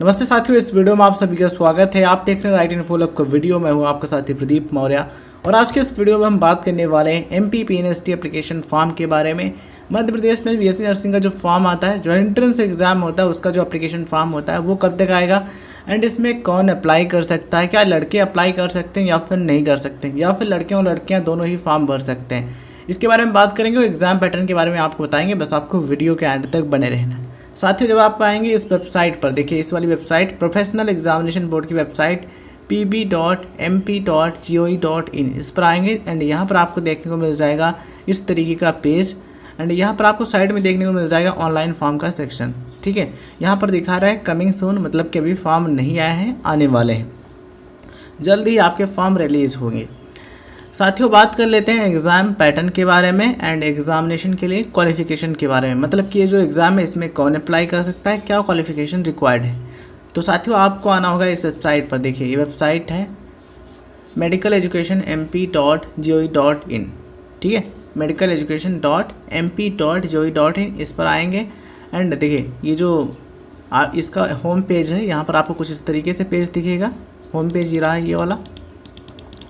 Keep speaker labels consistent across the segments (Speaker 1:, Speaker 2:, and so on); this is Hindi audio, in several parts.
Speaker 1: नमस्ते साथियों, इस वीडियो में आप सभी का स्वागत है। आप देख रहे हैं राइट इन्फो लैब का वीडियो। मैं हूं आपका साथी प्रदीप मौर्य और आज के इस वीडियो में हम बात करने वाले हैं MPPNST एप्लीकेशन फॉर्म के बारे में। मध्य प्रदेश में BSc नर्सिंग का जो फॉर्म आता है, जो एंट्रेंस एग्जाम होता है, उसका जो एप्लीकेशन फॉर्म होता है वो कब तक आएगा एंड इसमें कौन अप्लाई कर सकता है, क्या लड़के अप्लाई कर सकते हैं या फिर नहीं कर सकते हैं, या फिर लड़के और लड़कियाँ दोनों ही फॉर्म भर सकते हैं, इसके बारे में बात करेंगे और एग्जाम पैटर्न के बारे में आपको बताएंगे। बस आपको वीडियो के एंड तक बने रहना है। साथियों, जब आप आएंगे इस वेबसाइट पर, देखिए इस वाली वेबसाइट प्रोफेशनल एग्जामिनेशन बोर्ड की वेबसाइट pb.mp.gov.in, इस पर आएंगे एंड यहाँ पर आपको देखने को मिल जाएगा इस तरीके का पेज एंड यहाँ पर आपको साइड में देखने को मिल जाएगा ऑनलाइन फॉर्म का सेक्शन। ठीक है, यहाँ पर दिखा रहा है कमिंग सून, मतलब कि अभी फॉर्म नहीं आए हैं, आने वाले हैं, जल्द ही आपके फॉर्म रिलीज़ होंगे। साथियों, बात कर लेते हैं एग्ज़ाम पैटर्न के बारे में एंड एग्जामिनेशन के लिए क्वालिफिकेशन के बारे में, मतलब कि ये जो एग्ज़ाम है इसमें कौन अप्लाई कर सकता है, क्या क्वालिफिकेशन रिक्वायर्ड है। तो साथियों, आपको आना होगा इस वेबसाइट पर। देखिए ये वेबसाइट है medical-education.mp.gov.in, ठीक है, medical-education.mp.gov.in, इस पर आएंगे एंड देखिए ये जो इसका होम पेज है, यहाँ पर आपको कुछ इस तरीके से पेज दिखेगा। होम पेज ये रहा है, ये वाला,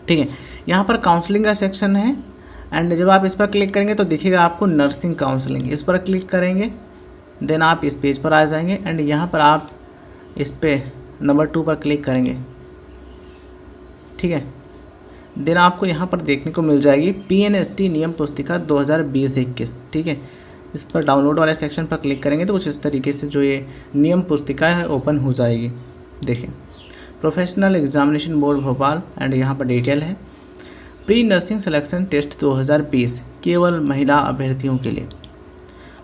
Speaker 1: ठीक है। यहाँ पर काउंसलिंग का सेक्शन है एंड जब आप इस पर क्लिक करेंगे तो दिखेगा आपको नर्सिंग काउंसलिंग, इस पर क्लिक करेंगे देन आप इस पेज पर आ जाएंगे एंड यहाँ पर आप इस पे नंबर 2 पर क्लिक करेंगे, ठीक है। देन आपको यहाँ पर देखने को मिल जाएगी PNST नियम पुस्तिका 2020-21, ठीक है। इस पर डाउनलोड वाले सेक्शन पर क्लिक करेंगे तो कुछ इस तरीके से जो ये नियम पुस्तिका है ओपन हो जाएगी। देखिए professional examination board Bhopal and यहाँ पर डिटेल है। प्री नर्सिंग सिलेक्शन टेस्ट 2020 केवल महिला अभ्यर्थियों के लिए।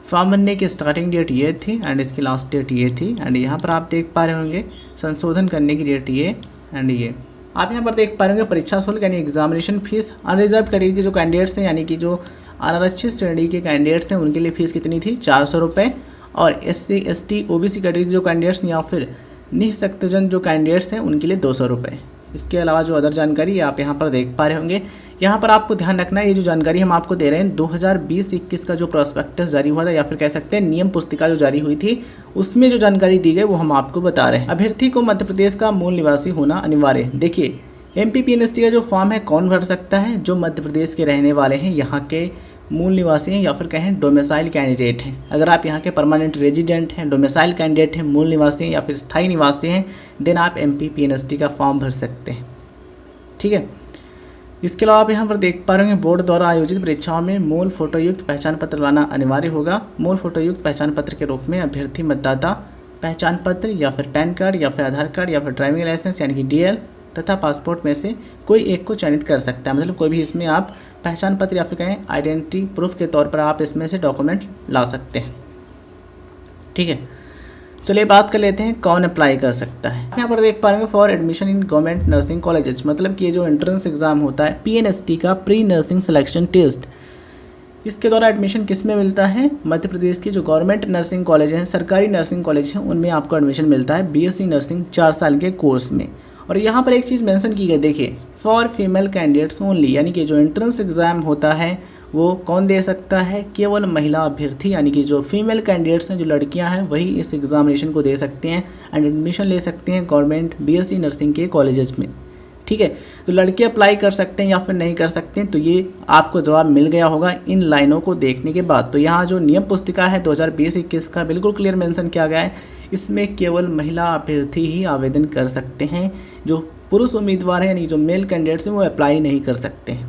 Speaker 1: फॉर्म भरने की स्टार्टिंग डेट ये थी एंड इसकी लास्ट डेट ये थी एंड यहाँ पर आप देख पा रहे होंगे संशोधन करने की डेट ये एंड ये। आप यहाँ पर देख पा रहे होंगे परीक्षा शुल्क यानी एग्जामिनेशन फीस। अनरिजर्व कैटेगरी के जो कैंडिडेट्स हैं, यानी कि जो अनारक्षित श्रेणी के कैंडिडेट्स हैं, उनके लिए फ़ीस कितनी थी, 400 रुपये। और SC ST OBC कैटेगरी के जो कैंडिडेट्स या फिर निःशक्तजन जो कैंडिडेट्स हैं, उनके लिए 200 रुपये। इसके अलावा जो अदर जानकारी आप यहाँ पर देख पा रहे होंगे। यहाँ पर आपको ध्यान रखना है, ये जो जानकारी हम आपको दे रहे हैं 2020-21 का जो प्रोस्पेक्टस जारी हुआ था या फिर कह सकते हैं नियम पुस्तिका जो जारी हुई थी, उसमें जो जानकारी दी गई वो हम आपको बता रहे हैं। अभ्यर्थी को मध्य प्रदेश का मूल निवासी होना अनिवार्य है। देखिए MPPNST का जो फॉर्म है कौन भर सकता है, जो मध्य प्रदेश के रहने वाले हैं, यहाँ के मूल निवासी हैं या फिर कहें डोमिसाइल कैंडिडेट हैं। अगर आप यहाँ के परमानेंट रेजिडेंट हैं, डोमिसाइल कैंडिडेट हैं, मूल निवासी हैं या फिर स्थायी निवासी हैं, देन आप MPPNST का फॉर्म भर सकते हैं, ठीक है। इसके अलावा आप यहाँ पर देख पा रहे हैं बोर्ड द्वारा आयोजित परीक्षाओं में मूल फोटोयुक्त पहचान पत्र लाना अनिवार्य होगा। मूल फोटोयुक्त पहचान पत्र के रूप में अभ्यर्थी मतदाता पहचान पत्र या फिर पैन कार्ड या फिर आधार कार्ड या फिर ड्राइविंग लाइसेंस यानी कि DL तथा पासपोर्ट में से कोई एक को चयनित कर सकता है। मतलब कोई भी इसमें आप पहचान पत्र या फिर कहें आइडेंटिटी प्रूफ के तौर पर आप इसमें से डॉक्यूमेंट ला सकते हैं, ठीक है। चलिए बात कर लेते हैं कौन अप्लाई कर सकता है। यहाँ पर देख पा रहे हैं for admission in government nursing colleges, मतलब कि ये जो एंट्रेंस एग्जाम होता है PNST का प्री नर्सिंग सिलेक्शन टेस्ट, इसके द्वारा एडमिशन किस में मिलता है, मध्य प्रदेश की जो गवर्नमेंट नर्सिंग कॉलेज हैं, सरकारी नर्सिंग कॉलेज हैं, उनमें आपको एडमिशन मिलता है BSc नर्सिंग 4 साल के कोर्स में। और यहाँ पर एक चीज़ मेंशन की गई, देखिए फॉर फीमेल कैंडिडेट्स ओनली, यानी कि जो एंट्रेंस एग्ज़ाम होता है वो कौन दे सकता है, केवल महिला अभ्यर्थी, यानी कि जो फीमेल कैंडिडेट्स हैं, जो लड़कियां हैं, वही इस एग्जामिनेशन को दे सकते हैं एंड एडमिशन ले सकते हैं गवर्नमेंट BSc नर्सिंग के कॉलेजेस में, ठीक है। तो लड़के अप्लाई कर सकते हैं या फिर नहीं कर सकते हैं, तो ये आपको जवाब मिल गया होगा इन लाइनों को देखने के बाद। तो यहाँ जो नियम पुस्तिका है 2020-21 का बिल्कुल क्लियर मेंशन किया गया है, इसमें केवल महिला अभ्यर्थी ही आवेदन कर सकते हैं। जो पुरुष उम्मीदवार हैं यानी जो मेल कैंडिडेट्स हैं वो अप्लाई नहीं कर सकते हैं,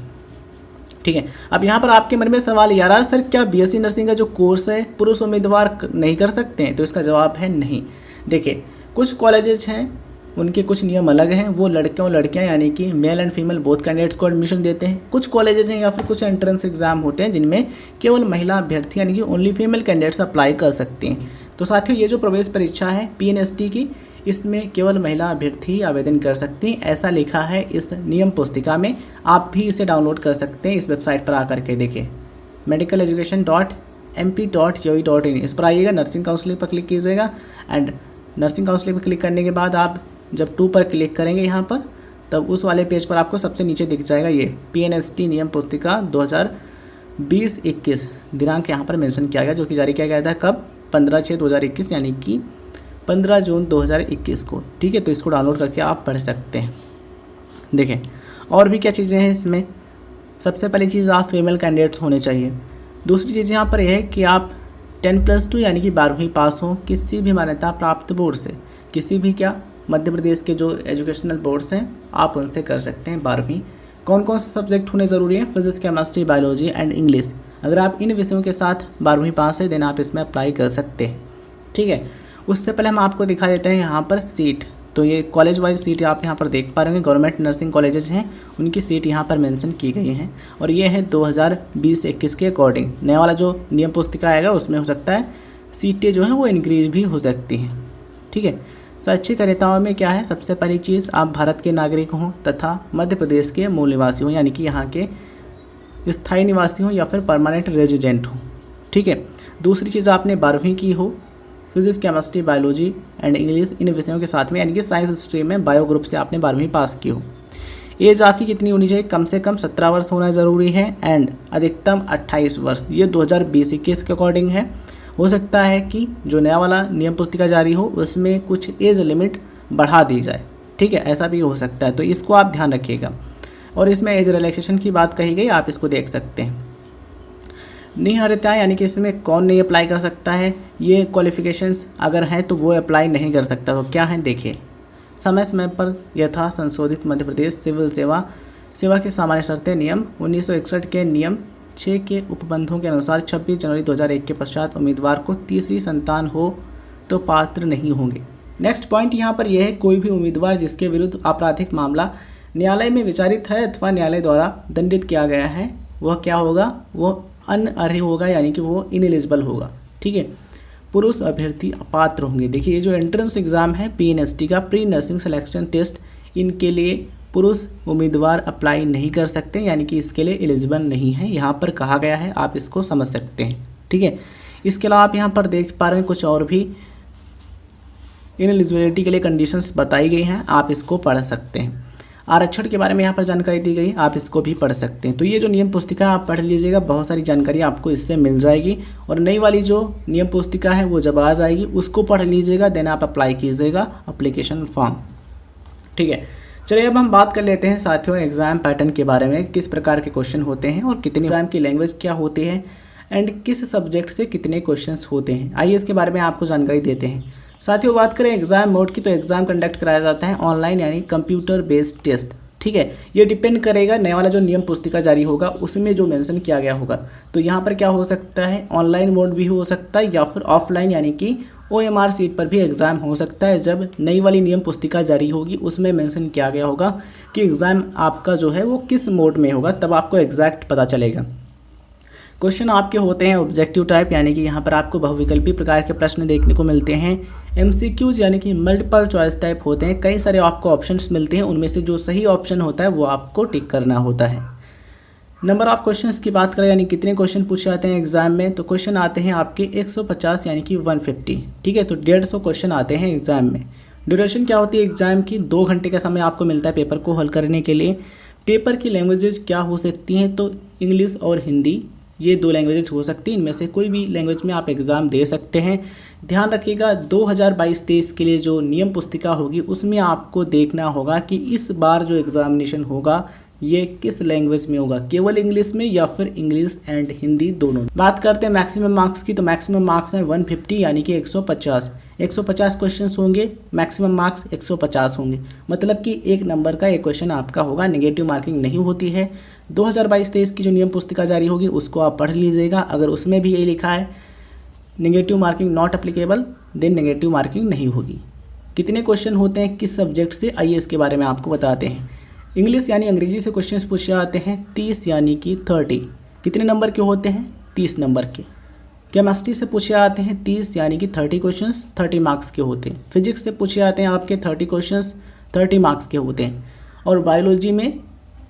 Speaker 1: ठीक है। अब यहाँ पर आपके मन में सवाल ये आ रहा है, सर क्या BSc नर्सिंग का जो कोर्स है पुरुष उम्मीदवार नहीं कर सकते हैं? तो इसका जवाब है नहीं। देखिए कुछ कॉलेजेस हैं उनके कुछ नियम अलग हैं, वो लड़के और लड़कियां यानी कि male and female both candidates को एडमिशन देते हैं। कुछ कॉलेजेस हैं या फिर कुछ एंट्रेंस एग्जाम होते हैं जिनमें केवल महिला अभ्यर्थी यानी कि ओनली फीमेल कैंडिडेट्स अप्लाई कर सकते हैं। तो साथियों, ये जो प्रवेश परीक्षा है PNST की, इसमें केवल महिला अभ्यर्थी ही आवेदन कर सकते हैं, ऐसा लिखा है इस नियम पुस्तिका में। आप भी इसे डाउनलोड कर सकते हैं इस वेबसाइट पर आकर के। देखिए medical-education.mp.gov.in, इस पर आइएगा, नर्सिंग काउंसलिंग पर क्लिक कीजिएगा एंड नर्सिंग काउंसलिंग पर क्लिक करने के बाद आप जब 2 पर क्लिक करेंगे यहाँ पर, तब उस वाले पेज पर आपको सबसे नीचे दिख जाएगा ये PNST नियम पुस्तिका 2020-21 दिनांक यहाँ पर मेंशन किया गया, जो कि जारी किया गया था कब, 15/6/2021, यानी कि 15 जून 2021 को। ठीक है, तो इसको डाउनलोड करके आप पढ़ सकते हैं। देखें और भी क्या चीज़ें हैं इसमें। सबसे पहली चीज़, आप फीमेल कैंडिडेट्स होने चाहिए। दूसरी चीज़ यहाँ पर यह है कि आप 10+2 यानी कि 12वीं पास हो किसी भी मान्यता प्राप्त बोर्ड से, किसी भी क्या मध्य प्रदेश के जो एजुकेशनल बोर्ड्स हैं आप उनसे कर सकते हैं 12वीं। कौन कौन से सब्जेक्ट होने ज़रूरी हैं? Physics, chemistry, biology and English. अगर आप इन विषयों के साथ 12वीं पास है देन आप इसमें अप्लाई कर सकते हैं। ठीक है, उससे पहले हम आपको दिखा देते हैं यहाँ पर सीट। तो ये कॉलेज वाइज सीट आप यहाँ पर देख पा रहे हैं, गवर्नमेंट नर्सिंग कॉलेजेस हैं उनकी सीट यहाँ पर मेंशन की गई हैं और ये है 2020-21 के अकॉर्डिंग। नया वाला जो नियम पुस्तिका आएगा उसमें हो सकता है सीटें जो हैं वो इंक्रीज भी हो सकती हैं। ठीक है, शैक्षिकर्ताओं में क्या है, सबसे पहली चीज़ आप भारत के नागरिक हों तथा मध्य प्रदेश के मूल निवासी हों यानी कि यहाँ के स्थायी निवासी हों या फिर परमानेंट रेजिडेंट हों। ठीक है, दूसरी चीज़ आपने 12वीं की हो, physics, chemistry, biology and English in विषयों के साथ में यानी कि साइंस स्ट्रीम में बायो ग्रुप से आपने 12वीं पास की हो। एज आपकी कितनी होनी चाहिए? कम से कम 17 वर्ष होना ज़रूरी है एंड अधिकतम 28 वर्ष। ये 2020-21 के अकॉर्डिंग है। हो सकता है कि जो नया वाला नियम पुस्तिका जारी हो उसमें कुछ एज लिमिट बढ़ा दी जाए। ठीक है, ऐसा भी हो सकता है, तो इसको आप ध्यान रखिएगा। और इसमें एज रिलैक्सेशन की बात कही गई, आप इसको देख सकते हैं। निहरिता यानी कि इसमें कौन नहीं अप्लाई कर सकता है, ये क्वालिफिकेशंस अगर हैं तो वो अप्लाई नहीं कर सकता। तो क्या है देखिए, समय समय पर यथा संशोधित मध्य प्रदेश सिविल सेवा के सामान्य शर्तें नियम 1961 के नियम 6 के उपबंधों के अनुसार 26 जनवरी 2001 के पश्चात उम्मीदवार को तीसरी संतान हो तो पात्र नहीं होंगे। नेक्स्ट पॉइंट यहाँ पर यह है, कोई भी उम्मीदवार जिसके विरुद्ध आपराधिक मामला न्यायालय में विचारित है अथवा न्यायालय द्वारा दंडित किया गया है वह क्या होगा, वो अनअर्ह होगा यानी कि वो इनएलिजिबल होगा। ठीक है, पुरुष अभ्यर्थी अपात्र होंगे। देखिए ये जो एंट्रेंस एग्ज़ाम है PNST का, प्री नर्सिंग सिलेक्शन टेस्ट, इनके लिए पुरुष उम्मीदवार अप्लाई नहीं कर सकते यानी कि इसके लिए एलिजिबल नहीं है, यहाँ पर कहा गया है, आप इसको समझ सकते हैं। ठीक है, इसके अलावा आप यहाँ पर देख पा रहे हैं कुछ और भी इनएलिजिबिलिटी के लिए कंडीशंस बताई गई हैं, आप इसको पढ़ सकते हैं। आरक्षण के बारे में यहाँ पर जानकारी दी गई, आप इसको भी पढ़ सकते हैं। तो ये जो नियम पुस्तिका आप पढ़ लीजिएगा, बहुत सारी जानकारी आपको इससे मिल जाएगी। और नई वाली जो नियम पुस्तिका है वो जब आ जाएगी उसको पढ़ लीजिएगा, देन आप अप्लाई कीजिएगा एप्लीकेशन फॉर्म। ठीक है, चलिए अब हम बात कर लेते हैं साथियों एग्ज़ाम पैटर्न के बारे में, किस प्रकार के क्वेश्चन होते हैं और कितने एग्ज़ाम की लैंग्वेज क्या होती है एंड किस सब्जेक्ट से कितने क्वेश्चन होते हैं। आइए इसके बारे में आपको जानकारी देते हैं। साथियों बात करें एग्ज़ाम मोड की, तो एग्ज़ाम कंडक्ट कराया जाता है ऑनलाइन यानी कंप्यूटर बेस्ड टेस्ट। ठीक है, ये डिपेंड करेगा नया वाला जो नियम पुस्तिका जारी होगा उसमें जो मेंशन किया गया होगा। तो यहाँ पर क्या हो सकता है, ऑनलाइन मोड भी हो सकता है या फिर ऑफलाइन यानी कि OMR सीट पर भी एग्ज़ाम हो सकता है। जब नई वाली नियम पुस्तिका जारी होगी उसमें मेंशन किया गया होगा कि एग्ज़ाम आपका जो है वो किस मोड में होगा, तब आपको एग्जैक्ट पता चलेगा। क्वेश्चन आपके होते हैं ऑब्जेक्टिव टाइप यानी कि यहाँ पर आपको बहुविकल्पी प्रकार के प्रश्न देखने को मिलते हैं। MCQs यानी कि मल्टीपल चॉइस टाइप होते हैं, कई सारे आपको ऑप्शंस मिलते हैं, उनमें से जो सही ऑप्शन होता है वो आपको टिक करना होता है। नंबर ऑफ क्वेश्चंस की बात करें यानी कितने क्वेश्चन पूछे जाते हैं एग्जाम में, तो क्वेश्चन आते हैं आपके 150 यानी कि 150। ठीक है, तो 150 क्वेश्चन आते हैं एग्जाम में। ड्यूरेशन क्या होती है एग्जाम की, 2 घंटे का समय आपको मिलता है पेपर को हल करने के लिए। पेपर की लैंग्वेजेस क्या हो सकती हैं, तो इंग्लिश और हिंदी, ये 2 लैंग्वेजेस हो सकती हैं, इनमें से कोई भी लैंग्वेज में आप एग्ज़ाम दे सकते हैं। ध्यान रखिएगा 2022-23 के लिए जो नियम पुस्तिका होगी उसमें आपको देखना होगा कि इस बार जो एग्ज़ामिनेशन होगा ये किस लैंग्वेज में होगा, केवल इंग्लिश में या फिर इंग्लिश एंड हिंदी दोनों। बात करते हैं मैक्सिमम मार्क्स की, तो मैक्सिमम मार्क्स हैं 150 यानी कि 150 क्वेश्चंस होंगे, मैक्सिमम मार्क्स 150 होंगे। मतलब कि 1 नंबर का एक क्वेश्चन आपका होगा, नेगेटिव मार्किंग नहीं होती है। 2022-23 की जो नियम पुस्तिका जारी होगी उसको आप पढ़ लीजिएगा, अगर उसमें भी यही लिखा है negative marking not applicable then negative marking नहीं होगी। कितने क्वेश्चन होते हैं किस सब्जेक्ट से, आइए इसके बारे में आपको बताते हैं। इंग्लिश यानी अंग्रेजी से क्वेश्चंस पूछे जाते हैं 30 यानी कि 30। कितने नंबर के होते हैं, 30 नंबर के। केमिस्ट्री से पूछे जाते हैं 30 यानी कि 30 क्वेश्चंस 30 मार्क्स के होते हैं। फिजिक्स से पूछे जाते हैं आपके 30 क्वेश्चंस 30 मार्क्स के होते हैं। और बायोलॉजी में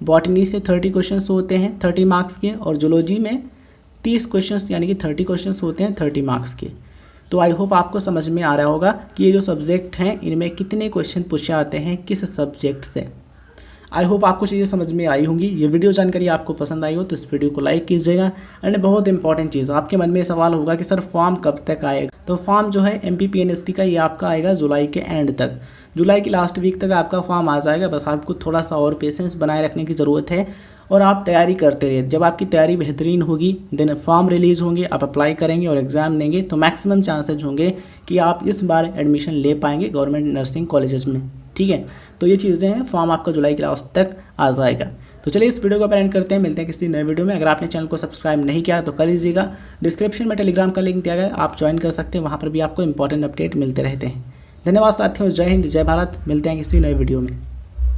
Speaker 1: बॉटनी से 30 क्वेश्चंस होते हैं 30 मार्क्स के, और जूलॉजी में 30 क्वेश्चंस यानी कि 30 क्वेश्चंस होते हैं 30 मार्क्स के। तो आई होप आपको समझ में आ रहा होगा कि ये जो सब्जेक्ट हैं इनमें कितने क्वेश्चन पूछे जाते हैं किस सब्जेक्ट से। आई होप आपको चीज़ें समझ में आई होंगी। ये वीडियो जानकारी आपको पसंद आई हो तो इस वीडियो को लाइक कीजिएगा। एंड बहुत इंपॉर्टेंट चीज़, आपके मन में सवाल होगा कि सर फॉर्म कब तक आएगा, तो फॉर्म जो है MPPNST का ये आपका आएगा जुलाई के एंड तक, जुलाई की लास्ट वीक तक आपका फॉर्म आ जाएगा। बस आपको थोड़ा सा और पेशेंस बनाए रखने की ज़रूरत है और आप तैयारी करते रहिए। जब आपकी तैयारी बेहतरीन होगी देन फॉर्म रिलीज़ होंगे, आप अप्लाई करेंगे और एग्ज़ाम देंगे तो मैक्सिमम चांसेज होंगे कि आप इस बार एडमिशन ले पाएंगे गवर्नमेंट नर्सिंग कॉलेजेस में। ठीक है, तो ये चीज़ें हैं, फॉर्म आपका जुलाई की लास्ट तक आ जाएगा। तो चलिए इस वीडियो को एंड करते हैं, मिलते हैं किसी नए वीडियो में। अगर आपने चैनल को सब्सक्राइब नहीं किया तो कर लीजिएगा, डिस्क्रिप्शन में टेलीग्राम का लिंक दिया गया है, आप ज्वाइन कर सकते हैं, वहाँ पर भी आपको इंपॉर्टेंट अपडेट मिलते रहते हैं। धन्यवाद साथियों, जय हिंद जय भारत, मिलते हैं किसी नए वीडियो में।